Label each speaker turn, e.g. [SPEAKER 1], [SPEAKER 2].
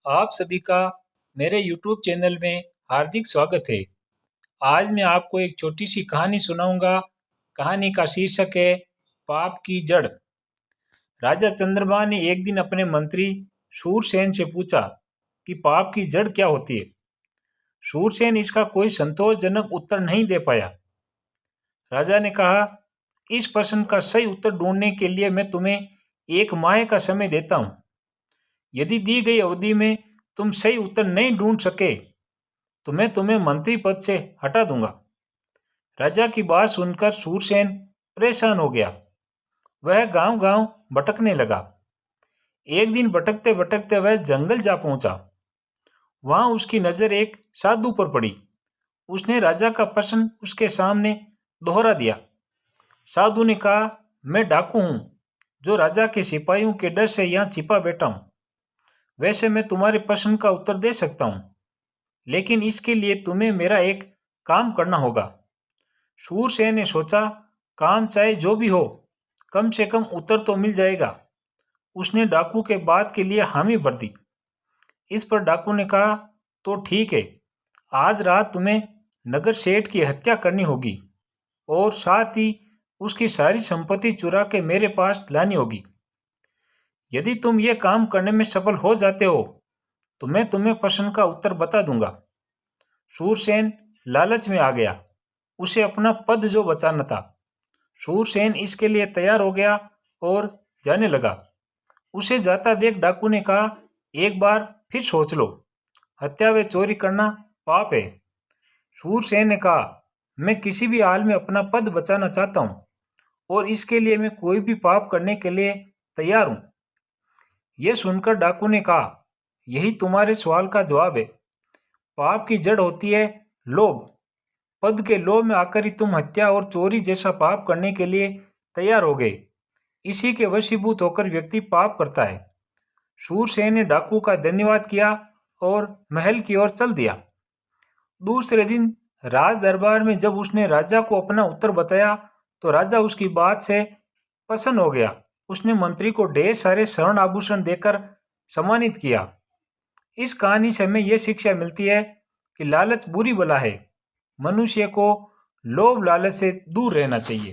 [SPEAKER 1] आप सभी का मेरे YouTube चैनल में हार्दिक स्वागत है। आज मैं आपको एक छोटी सी कहानी सुनाऊंगा। कहानी का शीर्षक है पाप की जड़। राजा चंद्रमा ने एक दिन अपने मंत्री शूरसेन से पूछा कि पाप की जड़ क्या होती है। शूरसेन इसका कोई संतोषजनक उत्तर नहीं दे पाया। राजा ने कहा, इस प्रश्न का सही उत्तर ढूंढने के लिए मैं तुम्हें एक माह का समय देता हूँ। यदि दी गई अवधि में तुम सही उत्तर नहीं ढूंढ सके तो मैं तुम्हें मंत्री पद से हटा दूंगा। राजा की बात सुनकर शूरसेन परेशान हो गया। वह गांव-गांव भटकने लगा। एक दिन भटकते भटकते वह जंगल जा पहुंचा। वहां उसकी नजर एक साधु पर पड़ी। उसने राजा का प्रश्न उसके सामने दोहरा दिया। साधु ने कहा, मैं डाकू हूं जो राजा के सिपाहियों के डर से यहाँ छिपा बैठा हूं। वैसे मैं तुम्हारे प्रश्न का उत्तर दे सकता हूं, लेकिन इसके लिए तुम्हें मेरा एक काम करना होगा। शूरसेन ने सोचा, काम चाहे जो भी हो, कम से कम उत्तर तो मिल जाएगा। उसने डाकू के बात के लिए हामी भर दी। इस पर डाकू ने कहा, तो ठीक है, आज रात तुम्हें नगर सेठ की हत्या करनी होगी और साथ ही उसकी सारी संपत्ति चुरा के मेरे पास लानी होगी। यदि तुम ये काम करने में सफल हो जाते हो तो मैं तुम्हें प्रश्न का उत्तर बता दूंगा। शूरसेन लालच में आ गया। उसे अपना पद जो बचाना था। शूरसेन इसके लिए तैयार हो गया और जाने लगा। उसे जाता देख डाकू ने कहा, एक बार फिर सोच लो, हत्या व चोरी करना पाप है। शूरसेन ने कहा, मैं किसी भी हाल में अपना पद बचाना चाहता हूँ और इसके लिए मैं कोई भी पाप करने के लिए तैयार हूँ। यह सुनकर डाकू ने कहा, यही तुम्हारे सवाल का जवाब है। पाप की जड़ होती है लोभ। पद के लोभ में आकर ही तुम हत्या और चोरी जैसा पाप करने के लिए तैयार हो गए। इसी के वशीभूत होकर व्यक्ति पाप करता है। शूरसेन ने डाकू का धन्यवाद किया और महल की ओर चल दिया। दूसरे दिन राज दरबार में जब उसने राजा को अपना उत्तर बताया तो राजा उसकी बात से प्रसन्न हो गया। उसने मंत्री को ढेर सारे स्वर्ण आभूषण देकर सम्मानित किया। इस कहानी से हमें यह शिक्षा मिलती है कि लालच बुरी बला है। मनुष्य को लोभ लालच से दूर रहना चाहिए।